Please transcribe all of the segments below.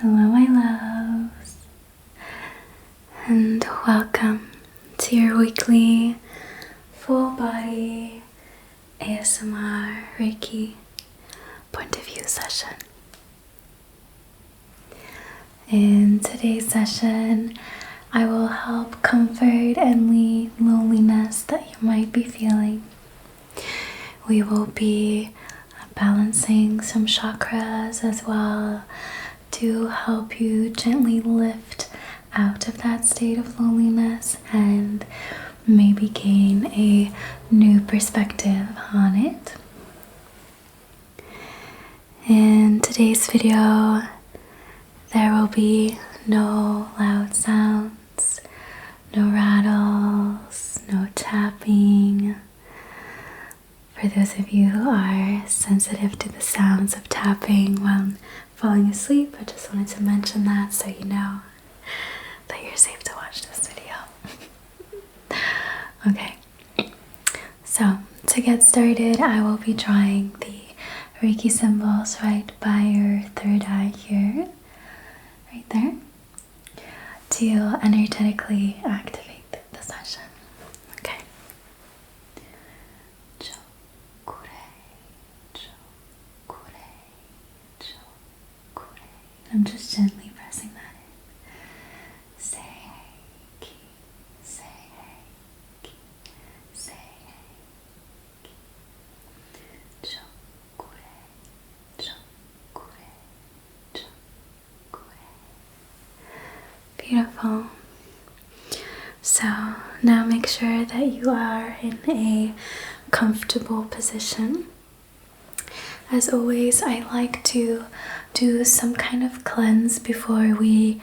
Hello, my loves, and welcome to your weekly full body ASMR Reiki point of view session. In today's session, I will help comfort any loneliness that you might be feeling. We will be balancing some chakras as well to help you gently lift out of that state of loneliness and maybe gain a new perspective on it. In today's video, there will be no loud sounds, no rattles, no tapping. For those of you who are sensitive to the sounds of tapping while falling asleep, I just wanted to mention that so you know that you're safe to watch this video. Okay, so to get started, I will be drawing the Reiki symbols right by your third eye here, right there, to energetically activate the session. Okay. I'm just gently pressing that in. Seiki, Seiki, Seiki. Chokure, chokure, chokure. Beautiful. So now make sure that you are in a comfortable position. As always, I like to do some kind of cleanse before we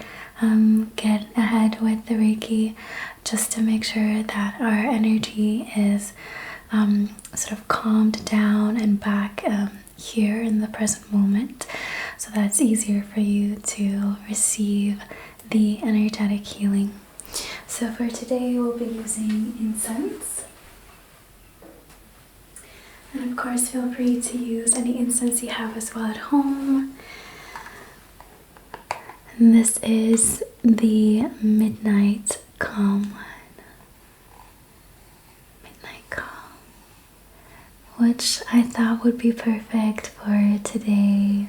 get ahead with the Reiki, just to make sure that our energy is sort of calmed down and back here in the present moment, so that it's easier for you to receive the energetic healing. So for today, we'll be using incense. And of course, feel free to use any incense you have as well at home. And this is the Midnight Calm one. Midnight Calm. Which I thought would be perfect for today,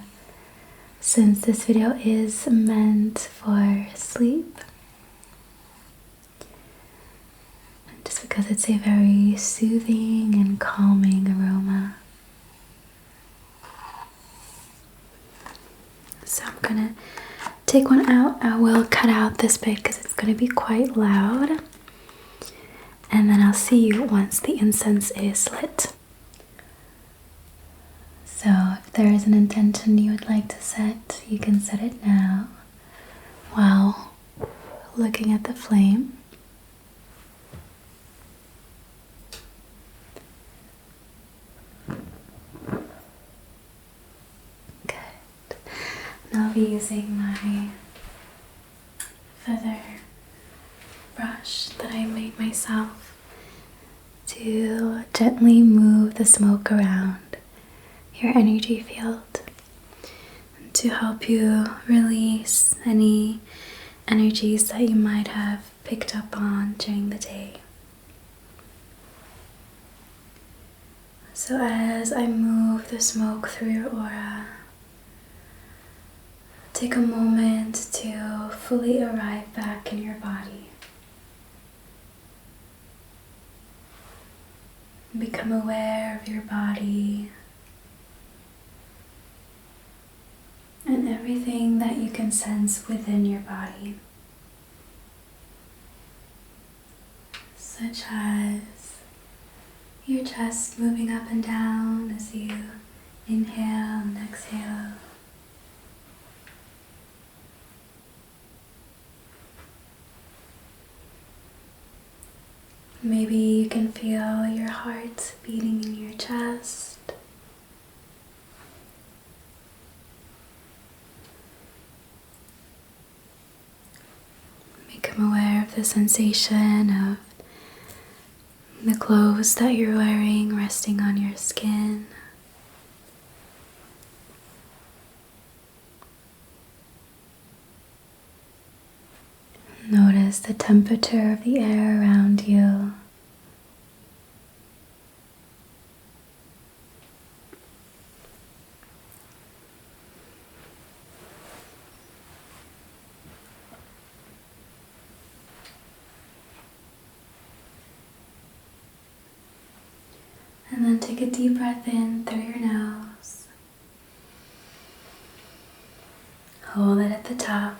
since this video is meant for sleep. Just because it's a very soothing and calming aroma. So I'm gonna take one out. I will cut out this bit because it's gonna be quite loud. And then I'll see you once the incense is lit. So if there is an intention you would like to set, you can set it now while looking at the flame. I'll be using my feather brush that I made myself to gently move the smoke around your energy field and to help you release any energies that you might have picked up on during the day. So as I move the smoke through your aura, take a moment to fully arrive back in your body. Become aware of your body and everything that you can sense within your body, such as your chest moving up and down as you inhale and exhale. Maybe you can feel your heart beating in your chest. Become aware of the sensation of the clothes that you're wearing resting on your skin. notice the temperature of the air around you. And then take a deep breath in through your nose. Hold it at the top.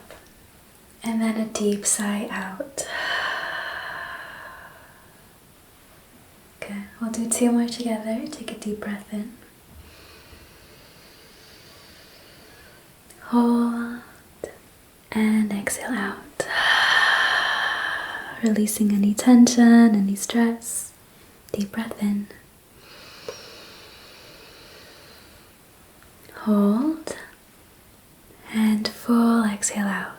And then a deep sigh out. Good. We'll do 2 more together. Take a deep breath in. Hold. And exhale out. Releasing any tension, any stress. Deep breath in. Hold. And full exhale out.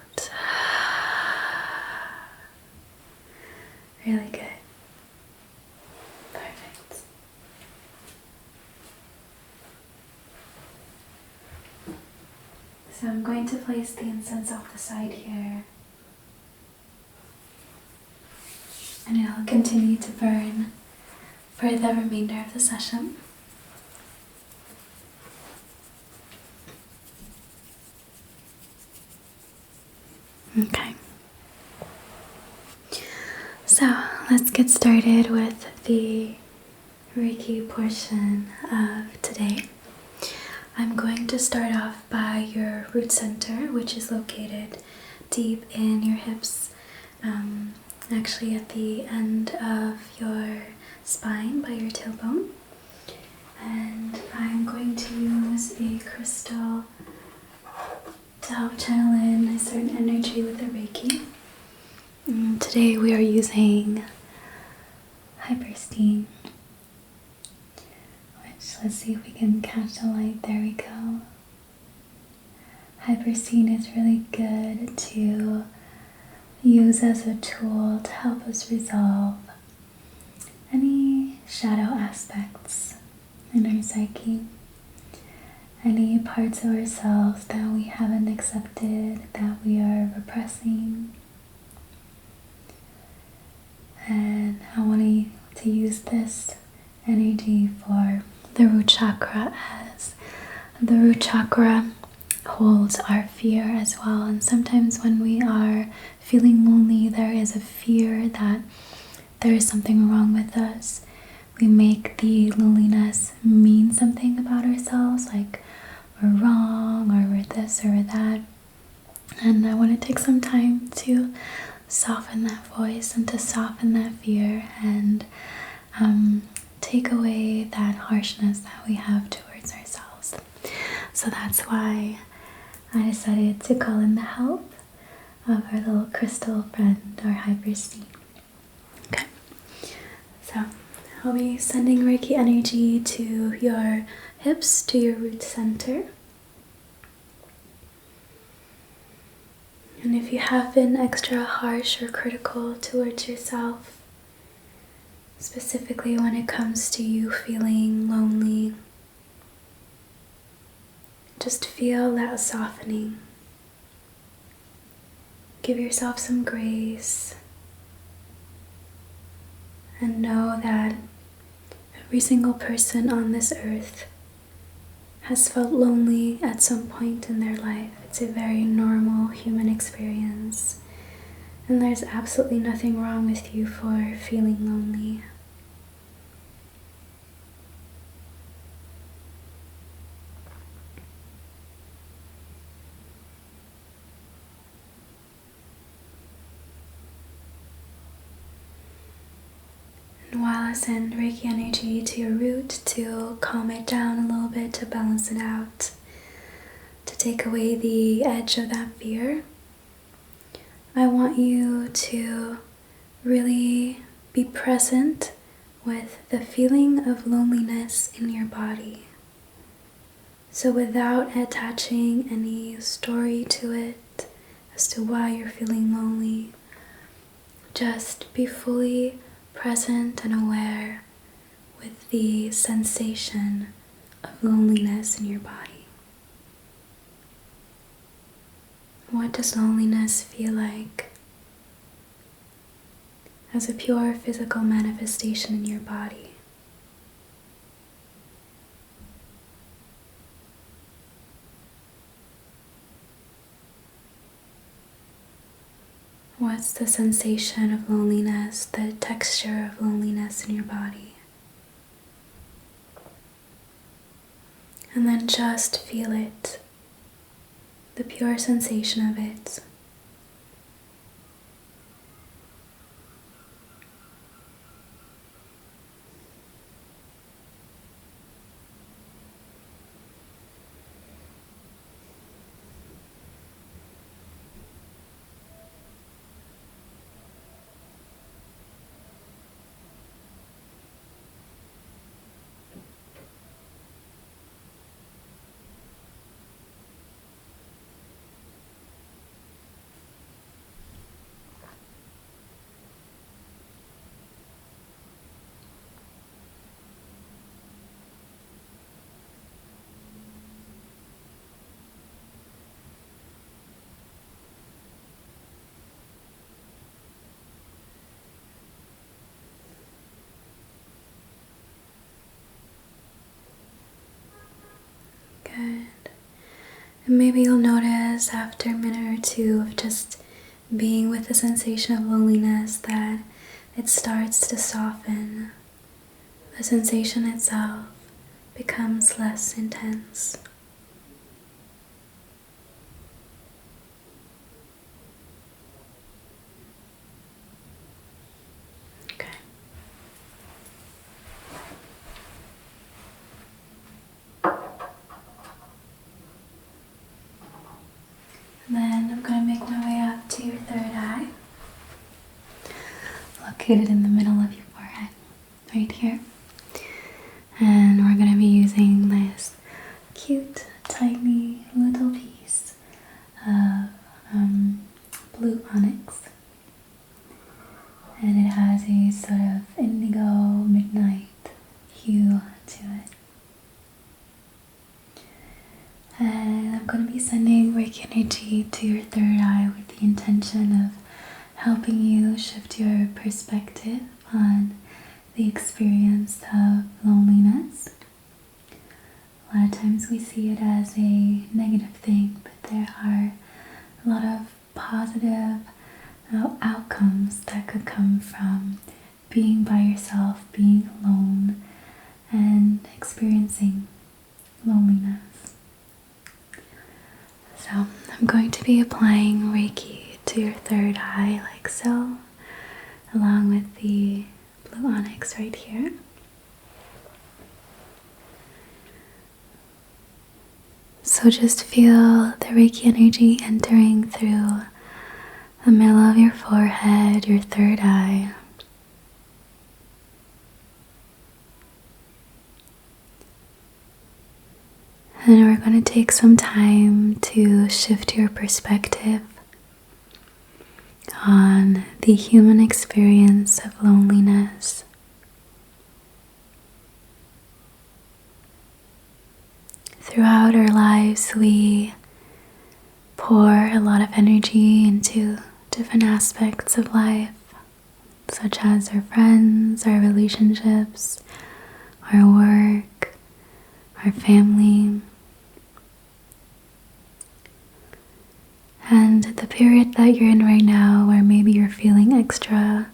Really good. Perfect. So I'm going to place the incense off the side here. And it'll continue to burn for the remainder of the session. Okay. So let's get started with the Reiki portion of today. I'm going to start off by your root center, which is located deep in your hips, actually at the end of your spine by your tailbone. And I'm going to use a crystal to help channel in a certain energy with the Reiki. Today we are using Hypersthene, which, let's see if we can catch the light. There we go. Hypersthene is really good to use as a tool to help us resolve any shadow aspects in our psyche, any parts of ourselves that we haven't accepted, that we are repressing. And I want to use this energy for the root chakra, as the root chakra holds our fear as well. And sometimes when we are feeling lonely, there is a fear that there is something wrong with us. We make the loneliness mean something about ourselves, like we're wrong or we're this or we're that. And I want to take some time to soften that voice and to soften that fear and take away that harshness that we have towards ourselves. So that's why I decided to call in the help of our little crystal friend, our Hypersthene. Okay, so I'll be sending Reiki energy to your hips, to your root center. And if you have been extra harsh or critical towards yourself, specifically when it comes to you feeling lonely, just feel that softening. Give yourself some grace and know that every single person on this earth has felt lonely at some point in their life. It's a very normal human experience, and there's absolutely nothing wrong with you for feeling lonely. And while I send Reiki energy to your root to calm it down a little bit, to balance it out, to take away the edge of that fear, I want you to really be present with the feeling of loneliness in your body. So without attaching any story to it as to why you're feeling lonely, just be fully present and aware with the sensation of loneliness in your body. What does loneliness feel like? as a pure physical manifestation in your body. What's the sensation of loneliness, the texture of loneliness in your body? And then just feel it, the pure sensation of it. Good. And maybe you'll notice after a minute or two of just being with the sensation of loneliness that it starts to soften. The sensation itself becomes less intense. Okay. Then I'm going to make my way up to your third eye, located in the middle of your forehead, right here. And we're going to be using this cute, tiny little piece of blue onyx. And it has a sort of indigo midnight hue to it. And I'm going to be sending Reiki energy to your third eye with the intention of helping you shift your perspective on the experience of loneliness. A lot of times we see it as a negative thing, but there are a lot of positive outcomes that could come from being by yourself, being alone, and experiencing loneliness. So I'm going to be applying Reiki to your third eye like so, along with the blue onyx right here. So just feel the Reiki energy entering through the middle of your forehead, your third eye. And we're going to take some time to shift your perspective on the human experience of loneliness. Throughout our lives, we pour a lot of energy into different aspects of life, such as our friends, our relationships, our work, our family. And the period that you're in right now, where maybe you're feeling extra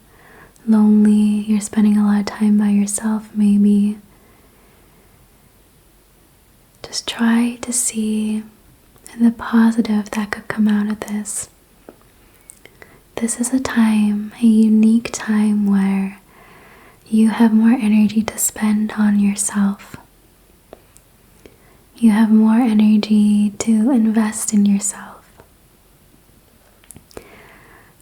lonely, you're spending a lot of time by yourself maybe, just try to see the positive that could come out of this. This is a time, a unique time where you have more energy to spend on yourself. You have more energy to invest in yourself.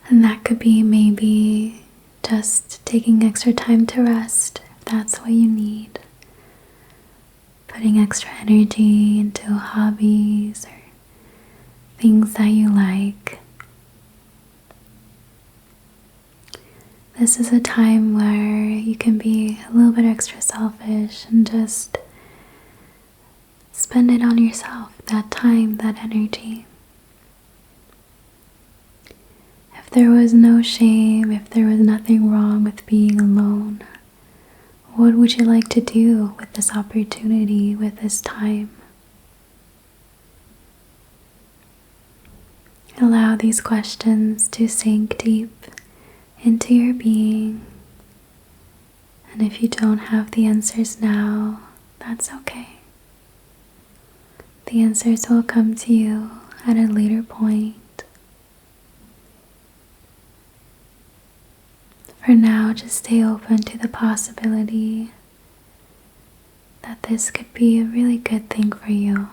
And that could be maybe just taking extra time to rest, if that's what you need. Putting extra energy into hobbies or things that you like. This is a time where you can be a little bit extra selfish and just spend it on yourself, that time, that energy. If there was no shame, if there was nothing wrong with being alone, what would you like to do with this opportunity, with this time? Allow these questions to sink deep into your being. And if you don't have the answers now, that's okay. The answers will come to you at a later point. For now, just stay open to the possibility that this could be a really good thing for you.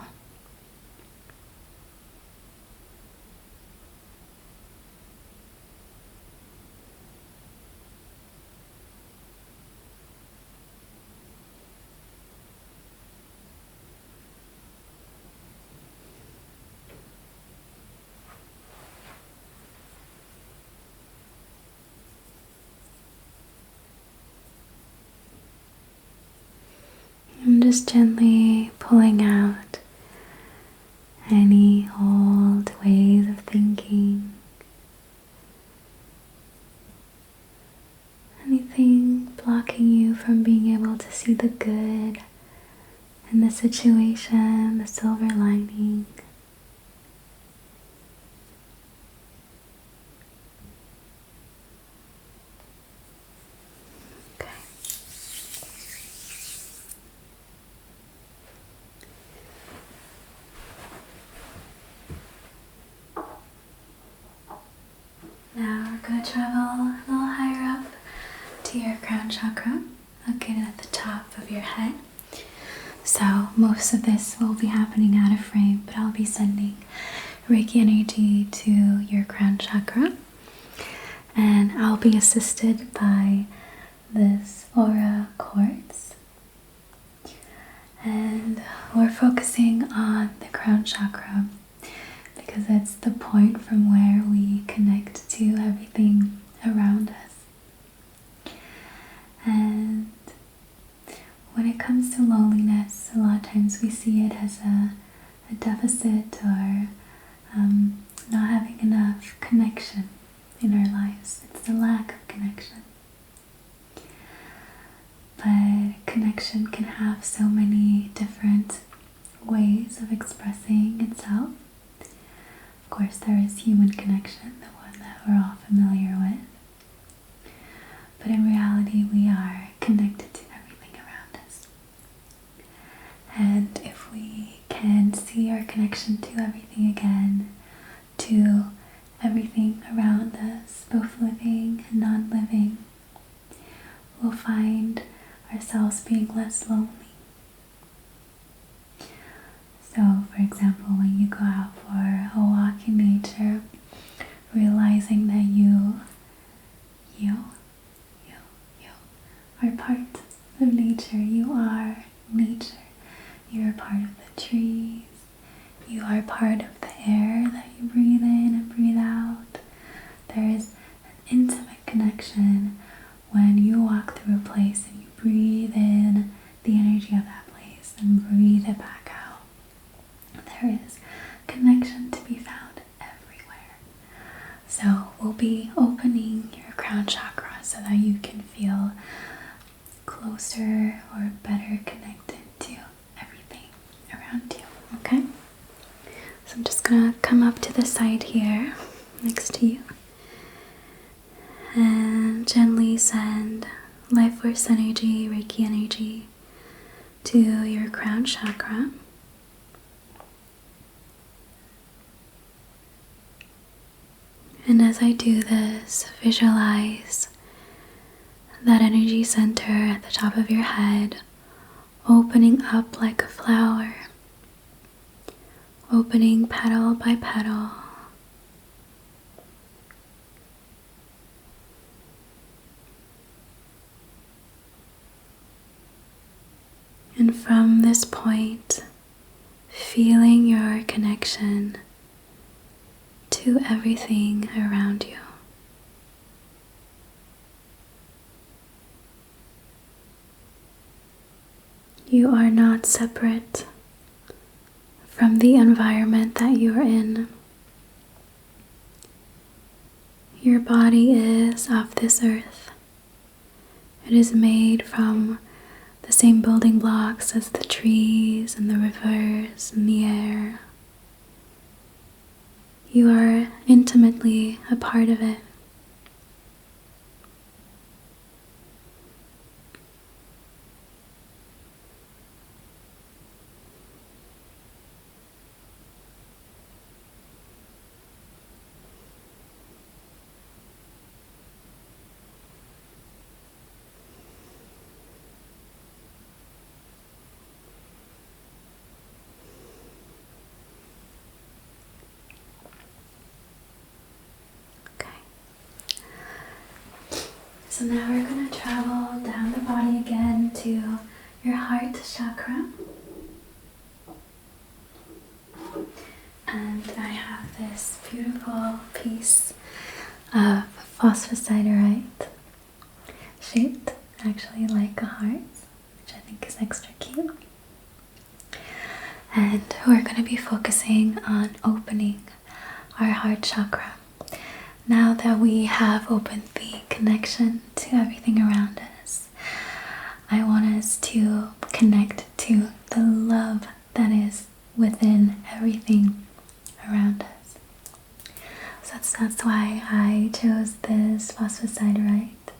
I'm just gently pulling out any old ways of thinking, anything blocking you from being able to see the good in the situation, the silver lining. Now we're going to travel a little higher up to your crown chakra, located at the top of your head. So most of this will be happening out of frame, but I'll be sending Reiki energy to your crown chakra. And I'll be assisted by this aura quartz. And we're focusing on the crown chakra because it's the point from where we connect to everything around us. And when it comes to loneliness, a lot of times we see it as a deficit or not having enough connection in our lives. It's the lack of connection. But connection can have so many different ways of expressing itself. Of course, there is human connection, the one that we're all familiar with. But in reality, we are connected to everything around us. And if we can see our connection to everything again, to everything around us, both living and non-living, we'll find ourselves being less lonely. So, for example, when you go out for a walk in nature, realizing that you are part of nature. You are nature. You are part of the trees. You are part of the air that you breathe in and breathe out. There is an intimate connection when you walk through a place and you breathe in the energy of that place and breathe it back out. There is connection to be found everywhere. So we'll be opening your crown chakra so that you can feel closer or better connected to everything around you, okay? So I'm just gonna come up to the side here next to you and gently send life force energy, Reiki energy to your crown chakra. And as I do this, visualize that energy center at the top of your head opening up like a flower, opening petal by petal. And from this point, feeling your connection to everything around you. You are not separate from the environment that you are in. your body is of this earth. It is made from the same building blocks as the trees and the rivers and the air. You are intimately a part of it. So now we're going to travel down the body again to your heart chakra. And I have this beautiful piece of phosphosiderite shaped actually like a heart, which I think is extra cute. And we're going to be focusing on opening our heart chakra. Now that we have opened the connection to everything around us, I want us to connect to the love that is within everything around us. So that's why I chose this phosphosiderite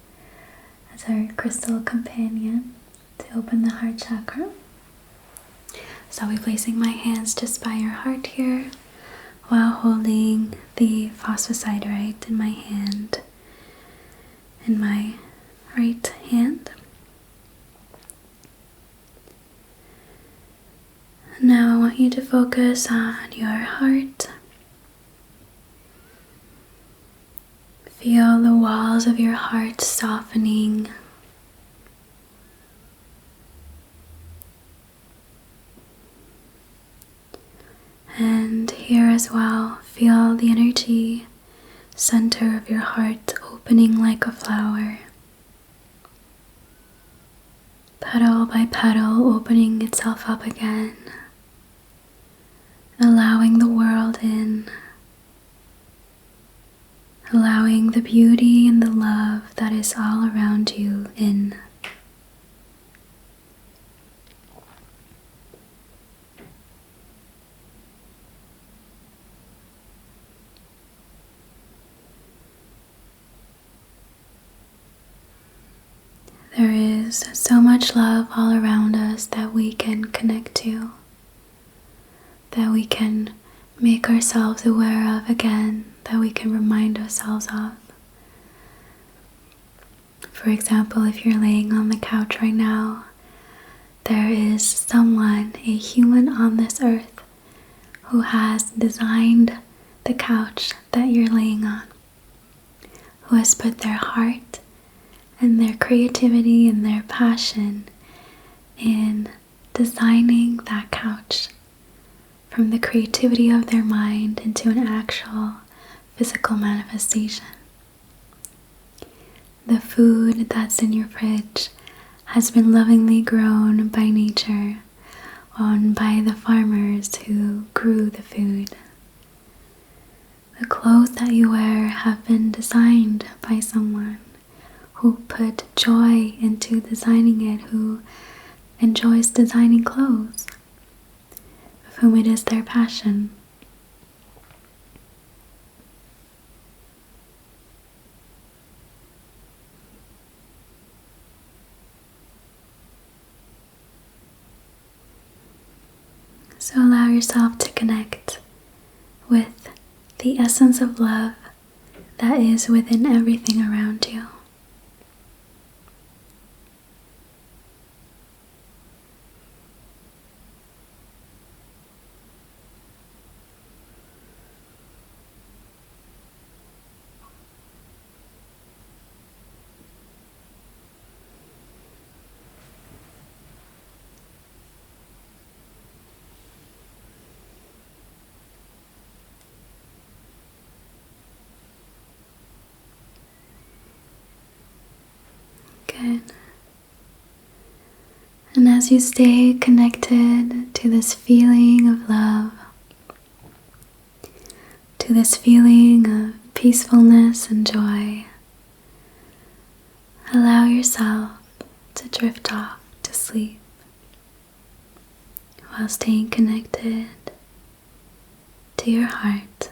as our crystal companion to open the heart chakra. So I'll be placing my hands just by your heart here, while holding the phosphosiderite in my hand, in my right hand. Now I want you to focus on your heart. Feel the walls of your heart softening. And here as well, feel the energy center of your heart opening like a flower. Petal by petal opening itself up again, allowing the world in, allowing the beauty and the love that is all around you in. There is so much love all around us that we can connect to, that we can make ourselves aware of again, that we can remind ourselves of. For example, if you're laying on the couch right now, there is someone, a human on this earth, who has designed the couch that you're laying on, who has put their heart and their creativity and their passion in designing that couch, from the creativity of their mind into an actual physical manifestation. The food that's in your fridge has been lovingly grown by nature, by the farmers who grew the food. The clothes that you wear have been designed by someone who put joy into designing it, who enjoys designing clothes, of whom it is their passion. So allow yourself to connect with the essence of love that is within everything around you. Good. And as you stay connected to this feeling of love, to this feeling of peacefulness and joy, allow yourself to drift off to sleep while staying connected to your heart.